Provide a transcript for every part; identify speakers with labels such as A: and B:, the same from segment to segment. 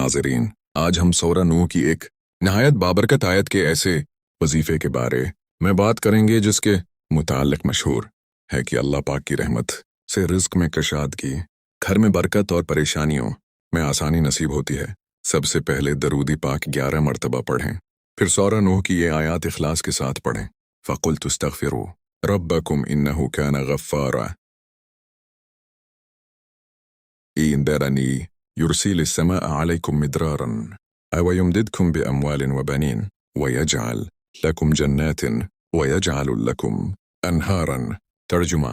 A: नाज़रीन, आज हम सूरह नूह की एक नहायत बाबरकत आयत के ऐसे वजीफे के बारे में बात करेंगे जिसके मुताल्लिक मशहूर है कि अल्लाह पाक की रहमत से रिज़्क में कशादगी, घर में बरकत और परेशानियों में आसानी नसीब होती है। सबसे पहले दरूदी पाक 11 मरतबा पढ़ें, फिर सूरह नूह की ये आयत इखलास के साथ पढ़ें। फ़क़ुल्तु इस्तग़फ़िरू रब्बकुम इन्नहु कान गफ़्फ़ारा इंदरनी युरसिल السماء عليكم مدرارا ويمددكم بأموال وبنين ويجعل لكم جنات ويجعل لكم أنهارا ترجمہ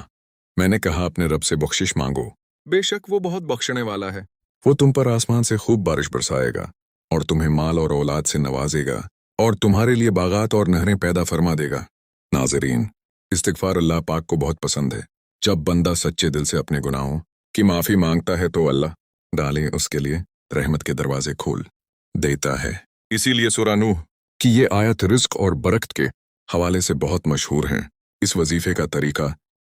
A: मैंने कहा अपने रब से बख्शिश मांगो, बेशक वो बहुत बख्शने वाला है। वो तुम पर आसमान से खूब बारिश बरसाएगा और तुम्हें माल और औलाद से नवाजेगा और तुम्हारे लिए बागात और नहरें पैदा फरमा देगा। नाज़रीन, इस्तिग़फ़ार अल्लाह पाक को बहुत पसंद है। जब बंदा सच्चे दिल से अपने गुनाहों की माफ़ी मांगता है तो अल्लाह डाले उसके लिए रहमत के दरवाजे खोल देता है। इसीलिए सूरह नूह की ये आयत रिज़्क और बरकत के हवाले से बहुत मशहूर है। इस वजीफे का तरीका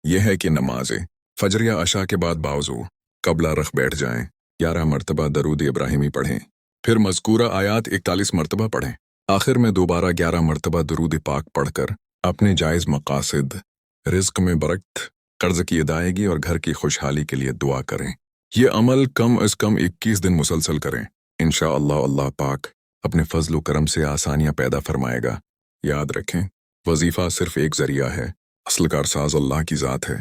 A: यह है कि नमाज़े फजर या अशा के बाद बावजू कबला रख बैठ जाएं, 11 मरतबा दरूद इब्राहिमी पढ़ें, फिर मज़कूरा आयत 41 मरतबा पढ़ें, आखिर में दोबारा 11 मरतबा दरूद पाक पढ़कर अपने जायज़ मकासद, रिज़्क में बरकत, कर्ज़ की अदायगी और घर की खुशहाली के लिए दुआ करें। ये अमल कम अज़ कम 21 दिन मुसलसल करें। इंशाअल्लाह अल्लाह पाक अपने फजल व करम से आसानियाँ पैदा फरमाएगा। याद रखें, वजीफ़ा सिर्फ़ एक ज़रिया है, असल कारसाज अल्लाह की ज़ात है।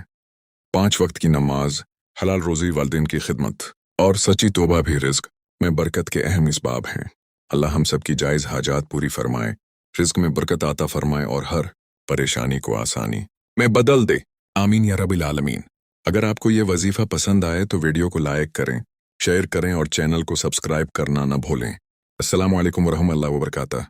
A: 5 वक्त की नमाज, हलाल रोज़ी, वालिदैन की खिदमत और सच्ची तौबा भी रिज़्क में बरकत के अहम इसबाब हैं। अल्लाह हम सब की जायज़ हाजात पूरी फरमाए, रिज़्क में बरकत आता फरमाए और हर परेशानी को आसानी में बदल दे। आमीन या रब्बिल आलमीन। अगर आपको ये वजीफ़ा पसंद आए तो वीडियो को लाइक करें, शेयर करें और चैनल को सब्सक्राइब करना न भूलें। अस्सलामु अलैकुम वरहमतुल्लाहि वबरकातुहू।